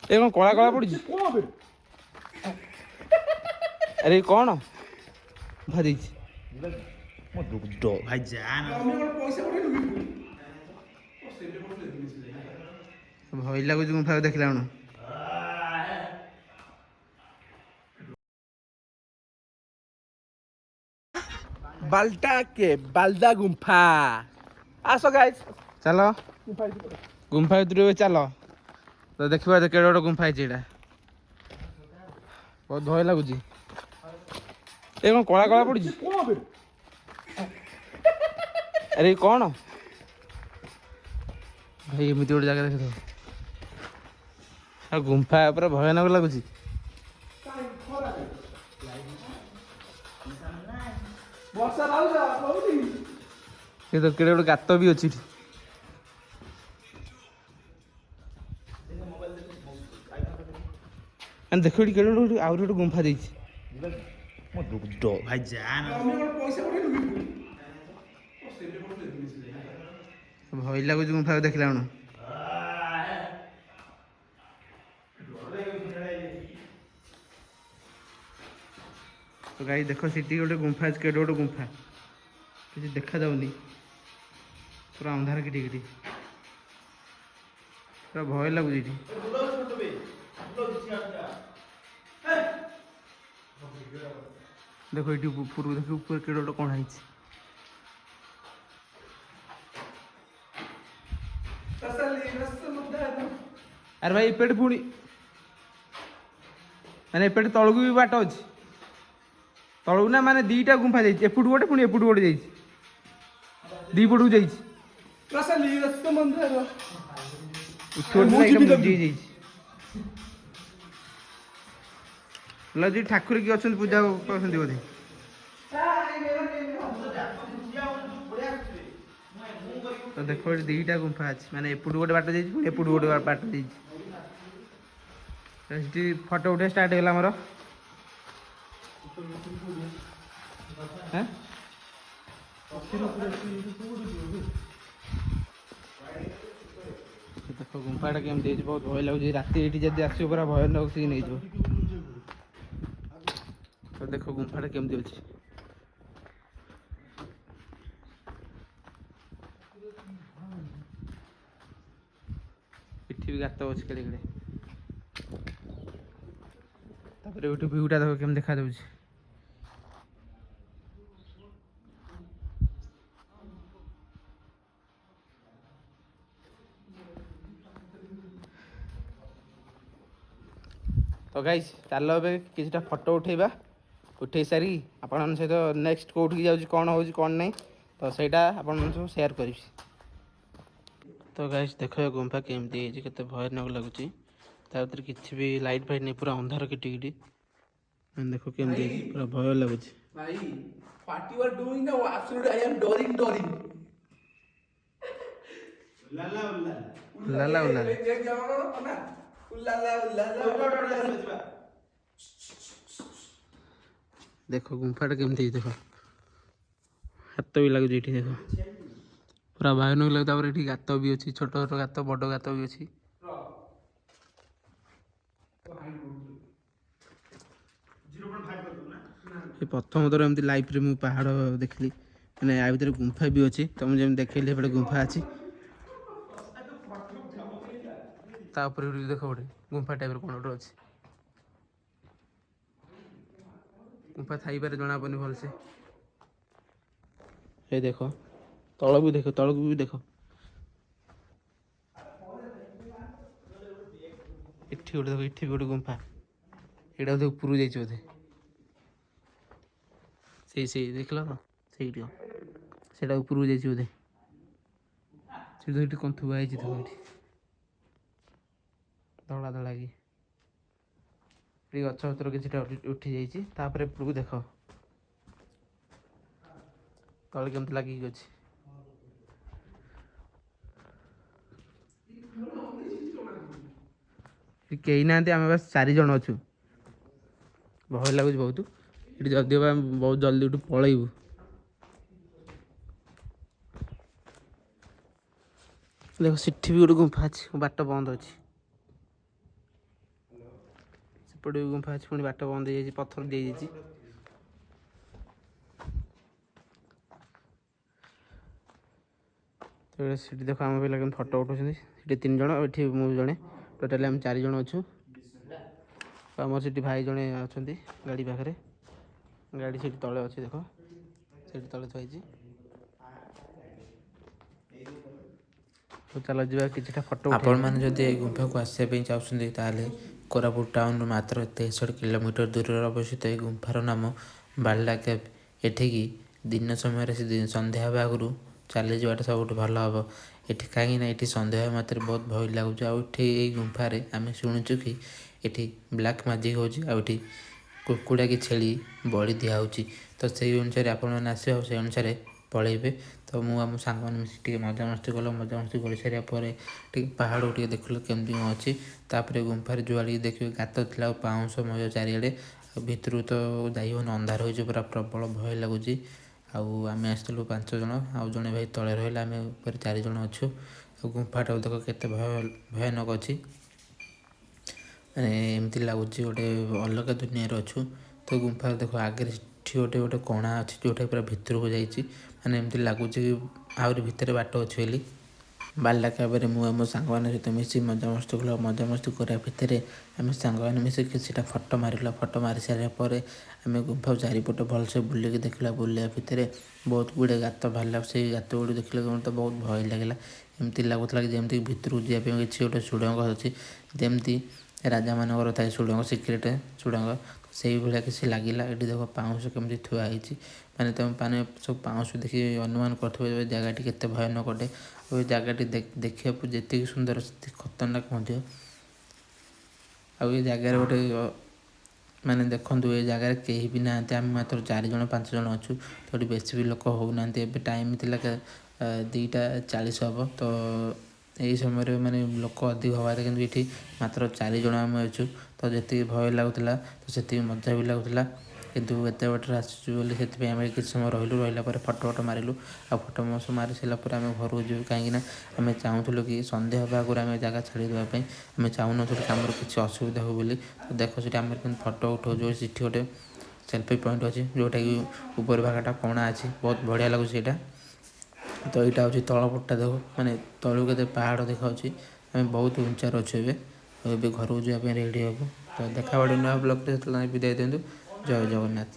ଏ କଣ କଳା କଳା ପଡୁଛି? ଆରେ କଣ ଗୁମ୍ଫା ଦେଇଛି? ମୋ ଦୁଗ୍ଧ ଭାଇ ଜାନ ଭୟ ଲାଗୁଛି ଗୁମ୍ଫା ଦେଖିଲା ବେଳୁ। बाल्टा के बालदा गुम्फा आस गाइस ଚାଲ ଗୁମ୍ଫା ଭିତରୁ ଏବେ ଚାଲ ତ ଦେଖିବା କେଡ଼େ ଗୋଟେ ଗୁମ୍ଫା ହେଇଛି ଏଇଟା। ବହୁତ ଭୟ ଲାଗୁଛି। ଏ କଣ କଳା କଳା ପଡୁଛି? ଆରେ କଣ ଭାଇ ଏମିତି ଗୋଟେ ଜାଗା ଦେଖିଥିବ ଆଉ ଗୁମ୍ଫା ପୁରା ଭୟାନକ ଲାଗୁଛି। ଏ ତ କେଡ଼େ ଗୋଟେ ଗାତ ବି ଅଛି ଏଠି। ଦେଖ ଏଠି କେଡ଼େ ଗୋଟେ ଆହୁରି ଗୋଟେ ଗୁମ୍ଫା ଦେଇଛି। ମୋ ଦୁଗ୍ଧ ଭାଇ ଜାନ ଭୟ ଲାଗୁଛି ଗୁମ୍ଫା ଦେଖିଲା ବେଳୁ। ତ ଗାଈ ଦେଖ ସେଠି ଗୋଟେ ଗୁମ୍ଫା ଅଛି, କେଡ଼େ ଗୋଟେ ଗୁମ୍ଫା କିଛି ଦେଖାଯାଉନି, ପୁରା ଅନ୍ଧାର କିଟି କିଟି, ପୁରା ଭୟ ଲାଗୁଛି ଏଠି। ଦେଖ ଏଠି ଉପରକୁ ଦେଖ, ଉପରେ କେଡ଼େ ଗୋଟେ କଣ ହେଇଛି। ଆରେ ଭାଇ ଏପଟେ ପୁଣି ମାନେ ଏପଟେ ତଳକୁ ବି ବାଟ ଅଛି। ତଳକୁ ନା ମାନେ ଦିଟା ଗୁମ୍ଫା ଯାଇଛି, ଏପଟୁ ଗୋଟେ ପୁଣି ଏପଟୁ ଗୋଟେ ଯାଇଛି, ଦି ପଟକୁ ଯାଇଛି। ଲାଗୁଛି ଠାକୁର କିଏ ଅଛନ୍ତି, ପୂଜା କରୁଛନ୍ତି ବୋଧେ। ତ ଦେଖ ଏଠି ଦିଟା ଗୁମ୍ଫା ଅଛି, ମାନେ ଏପଟୁ ଗୋଟେ ବାଟ ଯାଇଛି, ପୁଣି ଏପଟୁ ଗୋଟେ ବାଟ ଯାଇଛି। ସେଠି ଫଟୋ ଉଠେଇବା ଷ୍ଟାର୍ଟ ହେଇଗଲା ଆମର। ଦେଖ ଗୁମ୍ଫାଟା କେମିତି ହେଇଛି, ବହୁତ ଭୟ ଲାଗୁଛି। ରାତି ଏଇଠି ଯଦି ଆସିବ ପୁରା ଭୟାନକ ସିନ୍ ହେଇଯିବ। ତ ଦେଖ ଗୁମ୍ଫାଟା କେମିତି ଅଛି। ଏଠି ବି ଗାତ ଅଛି କେଡ଼େ କେଡ଼େ। ତାପରେ ଏଇଠୁ ଭିଉଟା ଦେଖ କେମିତି ଦେଖାଯାଉଛି। ତ ଗାଇସ୍ ଚାଲ ଏବେ କିଛିଟା ଫଟୋ ଉଠେଇବା। ଉଠେଇ ସାରି ଆପଣମାନଙ୍କ ସହିତ ନେକ୍ସଟ କେଉଁଠିକି ଯାଉଛି, କ'ଣ ହେଉଛି କ'ଣ ନାହିଁ, ତ ସେଇଟା ଆପଣମାନଙ୍କ ସହ ସେୟାର କରିବି। ତ ଗାଇସ୍ ଦେଖ ଏ ଗୁମ୍ଫା କେମିତି ହେଇଛି, କେତେ ଭୟାନକ ଲାଗୁଛି। ତା ଭିତରେ କିଛି ବି ଲାଇଟ୍ ଫାଇଟ୍ ନାହିଁ, ପୁରା ଅନ୍ଧାର କିଟି କିଟି। ଦେଖ କେମିତି ହେଇଛି, ପୁରା ଭୟ ଲାଗୁଛି। ଉଲାଲା ଉଲାଲା। ଦେଖ ଗୁମ୍ଫାଟା କେମିତି ହେଇଛି, ଦେଖ ହାତ ବି ଲାଗୁଛି ଏଠି, ଦେଖ ପୁରା ଭୟାନକ ଲାଗୁଛି। ତାପରେ ଏଠି ଗାତ ବି ଅଛି, ଛୋଟ ଛୋଟ ଗାତ, ବଡ଼ ଗାତ ବି ଅଛି। ଏ ପ୍ରଥମ ଥର ଏମିତି ଲାଇଫ୍ରେ ମୁଁ ପାହାଡ଼ ଦେଖିଲି, ମାନେ ଆ ଭିତରେ ଗୁମ୍ଫା ବି ଅଛି। ତ ମୁଁ ଯେମିତି ଦେଖେଇଲି ଏପଟେ ଗୁମ୍ଫା ଅଛି, ତା ଉପରେ ଦେଖ ଗୋଟେ ଗୁମ୍ଫା ଟାଇପ୍ର କ'ଣ ଗୋଟେ ଅଛି। ଗୁମ୍ଫା ଥାଇପାରେ, ଜଣାପଡ଼ୁନି ଭଲସେ। ଏ ଦେଖ ତଳକୁ ଦେଖ, ତଳକୁ ବି ଦେଖ, ଏଠି ଗୋଟେ ଦେଖ, ଏଠି ବି ଗୋଟେ ଗୁମ୍ଫା। ଏଇଟା ବୋଧେ ଉପରକୁ ଯାଇଛି ବୋଧେ, ସେଇ ଦେଖିଲ ତ, ସେଇଠି ସେଇଟା ଉପରକୁ ଯାଇଛି ବୋଧେ। ସେଠି ଏଠି କ'ଣ ଥୁଆ ହେଇଛି, ଦେଖ ଏଠି ଧଳା ଧଳା କି ଏଠି ଗଛ ପତ୍ର କିଛିଟା ଉଠି ଯାଇଛି। ତାପରେ ଉପରକୁ ଦେଖ ତଳେ କେମିତି ଲାଗିକି ଅଛି। କେହି ନାହାନ୍ତି, ଆମେ ବାସ୍ 4 ଜଣ ଅଛୁ। ଭୟ ଲାଗୁଛି ବହୁତ। ଏଠି ଯଦି ହବ ଆମେ ବହୁତ ଜଲ୍ଦି ଏଠୁ ପଳେଇବୁ। ଦେଖ ସେଠି ବି ଗୋଟେ ଗୁମ୍ଫା ଅଛି, ବାଟ ବନ୍ଦ ଅଛି। ଏପଟେ ବି ଗୁମ୍ଫା ଅଛି, ପୁଣି ବାଟ ବନ୍ଦ ହେଇଯାଇଛି, ପଥର ଦିଆଯାଇଛି। ତ ସେଠି ଦେଖ ଆମ ପିଲା କେମିତି ଫଟୋ ଉଠାଉଛନ୍ତି। ସେଠି 3 ଜଣ, ଏଠି ମୁଁ ଜଣେ, ଟୋଟାଲି ଆମେ 4 ଜଣ ଅଛୁ। ଆମର ସେଠି ଭାଇ ଜଣେ ଅଛନ୍ତି ଗାଡ଼ି ପାଖରେ, ଗାଡ଼ି ସେଠି ତଳେ ଅଛି, ଦେଖ ସେଠି ତଳେ ଥୁଆ ହେଇଛି। ତ ଚାଲ ଯିବା କିଛିଟା ଫଟୋ ଉଠାଇବା। ଆପଣମାନେ ଯଦି ଏହି ଗୁମ୍ଫାକୁ ଆସିବା ପାଇଁ ଚାହୁଁଛନ୍ତି ତାହେଲେ କୋରାପୁଟ ଟାଉନରୁ ମାତ୍ର 63 କିଲୋମିଟର ଦୂରରେ ଅବସ୍ଥିତ ଏହି ଗୁମ୍ଫାର ନାମ ବାର୍ଲା କେଭ୍। ଏଠିକି ଦିନ ସମୟରେ ସନ୍ଧ୍ୟା ହେବା ଆଗରୁ ଚାଲିଯିବାଟା ସବୁଠୁ ଭଲ ହେବ। ଏଠି କାହିଁକିନା ଏଠି ସନ୍ଧ୍ୟା ହେବା ମାତ୍ରେ ବହୁତ ଭୟ ଲାଗୁଛି। ଆଉ ଏଠି ଏଇ ଗୁମ୍ଫାରେ ଆମେ ଶୁଣିଛୁ କି ଏଠି ବ୍ଲାକ୍ ମ୍ୟାଜିକ୍ ହେଉଛି, ଆଉ ଏଠି କୁକୁଡ଼ା କି ଛେଳି ବଳି ଦିଆହେଉଛି। ତ ସେଇ ଅନୁସାରେ ଆପଣମାନେ ଆସିବେ ଆଉ ସେଇ ଅନୁସାରେ ପଳେଇବେ। ତ ମୁଁ ଆମ ସାଙ୍ଗମାନେ ମିଶି ଟିକେ ମଜାମସ୍ତି କଲୁ। ମଜାମସ୍ତି କରିସାରିବା ପରେ ଟିକେ ପାହାଡ଼କୁ ଟିକେ ଦେଖିଲୁ କେମିତି କ'ଣ ଅଛି। ତାପରେ ଗୁମ୍ଫାରେ ଯୁଆଡ଼ିକି ଦେଖିବେ ଗାତ ଥିଲା ଆଉ ପାଉଁଶ ମୟ ଚାରିଆଡ଼େ। ଆଉ ଭିତରୁ ତ ଯାଇ ହେଉନି, ଅନ୍ଧାର ହୋଇଛି, ପୁରା ପ୍ରବଳ ଭୟ ଲାଗୁଛି। ଆଉ ଆମେ ଆସିଥିଲୁ 5 ଜଣ, ଆଉ ଜଣେ ଭାଇ ତଳେ ରହିଲେ, ଆମେ ଉପରେ 4 ଜଣ ଅଛୁ। ଆଉ ଗୁମ୍ଫାଟାକୁ ଦେଖ କେତେ ଭୟାନକ ଅଛି, ମାନେ ଏମିତି ଲାଗୁଛି ଗୋଟେ ଅଲଗା ଦୁନିଆରେ ଅଛୁ। ତ ଗୁମ୍ଫାରେ ଦେଖ ଆଗରେ ସେଠି ଗୋଟେ କଣା ଅଛି ଯେଉଁଟା ପୁରା ଭିତରକୁ ଯାଇଛି, ମାନେ ଏମିତି ଲାଗୁଛି ଆହୁରି ଭିତରେ ବାଟ ଅଛି ବୋଲି। ବାର୍ଲା କେଭ୍ରେ ମୁଁ ଆମ ସାଙ୍ଗମାନଙ୍କ ସହିତ ମିଶି ମଜାମସ୍ତି କଲୁ। ମଜାମସ୍ତି କରିବା ଭିତରେ ଆମେ ସାଙ୍ଗମାନେ ମିଶି କିଛିଟା ଫଟୋ ମାରିଲୁ। ଫଟୋ ମାରି ସାରିବା ପରେ ଆମେ ଗୁମ୍ଫା ଚାରିପଟ ଭଲସେ ବୁଲିକି ଦେଖିଲା। ବୁଲିବା ଭିତରେ ବହୁତ ଗୁଡ଼ିଏ ଗାତ ବାହାରିଲା। ସେଇ ଗାତ ଗୁଡ଼ିକ ଦେଖିଲାକୁ ମୋତେ ବହୁତ ଭୟ ଲାଗିଲା। ଏମିତି ଲାଗୁଥିଲା କି ଯେମିତି ଭିତରକୁ ଯିବା ପାଇଁ କିଛି ଗୋଟେ ସୁଡ଼ଙ୍ଗ ଅଛି, ଯେମିତି ରାଜାମାନଙ୍କର ଥାଏ ସୁଡ଼ଙ୍ଗ, ସିକ୍ରେଟ୍ ସୁଡ଼ଙ୍ଗ, ସେଇଭଳିଆ କିଛି ଲାଗିଲା। ଏଠି ଦେଖ ପାଉଁଶ କେମିତି ଥୁଆ ହେଇଛି, ମାନେ ତୁମେ ସବୁ ପାଉଁଶ ଦେଖି ଅନୁମାନ କରୁଥିବ ଏ ଜାଗାଟି କେତେ ଭୟାନକ ଅଟେ। ଆଉ ଏ ଜାଗାଟି ଦେଖିବାକୁ ଯେତିକି ସୁନ୍ଦର ସେତିକି ଖତରନାକ ମଧ୍ୟ। ଆଉ ଏ ଜାଗାରେ ଗୋଟେ ମାନେ ଦେଖନ୍ତୁ, ଏ ଜାଗାରେ କେହି ବି ନାହାନ୍ତି, ଆମେ ମାତ୍ର 4 ଜଣ 5 ଜଣ ଅଛୁ। ତ ଏଠି ବେଶୀ ବି ଲୋକ ହେଉନାହାନ୍ତି। ଏବେ ଟାଇମ୍ ଥିଲା 2:40 ହେବ। ତ ଏହି ସମୟରେ ମାନେ ଲୋକ ଅଧିକ ହେବାରେ, କିନ୍ତୁ ଏଠି ମାତ୍ର 4 ଜଣ ଆମେ ଅଛୁ। ତ ଯେତିକି ଭୟ ଲାଗୁଥିଲା ତ ସେତିକି ମଜା ବି ଲାଗୁଥିଲା। କିନ୍ତୁ ଏତେ ବାଟରେ ଆସିଛୁ ବୋଲି ସେଥିପାଇଁ ଆମେ କିଛି ସମୟ ରହିଲୁ। ରହିଲା ପରେ ଫଟୋ ମାରିଲୁ। ଆଉ ଫଟୋ ମାରି ସାରିଲା ପରେ ଆମେ ଘରକୁ ଯିବୁ, କାହିଁକିନା ଆମେ ଚାହୁଁଥିଲୁ କି ସନ୍ଧ୍ୟା ହେବା ଆଗରୁ ଆମେ ଜାଗା ଛାଡ଼ିଦେବା ପାଇଁ। ଆମେ ଚାହୁଁନଥିଲୁ କି ଆମର କିଛି ଅସୁବିଧା ହେବ ବୋଲି। ତ ଦେଖ ସେଠି ଆମେ କେମିତି ଫଟୋ ଉଠାଉଛୁ। ସେଠି ଗୋଟେ ସେଲ୍ଫି ପଏଣ୍ଟ ଅଛି, ଯେଉଁଟାକି ଉପର ଭାଗଟା କଣା ଅଛି, ବହୁତ ବଢ଼ିଆ ଲାଗୁଛି ସେଇଟା। ତ ଏଇଟା ହେଉଛି ତଳପଟଟା, ଦେଖ ମାନେ ତଳକୁ କେତେ ପାହାଡ଼ ଦେଖାଯାଉଛି। ଆମେ ବହୁତ ଉଞ୍ଚାରେ ଅଛୁ ଏବେ। ଆଉ ଏବେ ଘରକୁ ଯିବା ପାଇଁ ରେଡ଼ି ହେବୁ। ତ ଦେଖା ଗୋଟେ ନୂଆ ବ୍ଲଗ୍ରେ, ସେତେବେଳେ ବିଦାୟ ଦିଅନ୍ତୁ। ଜୟ ଜଗନ୍ନାଥ।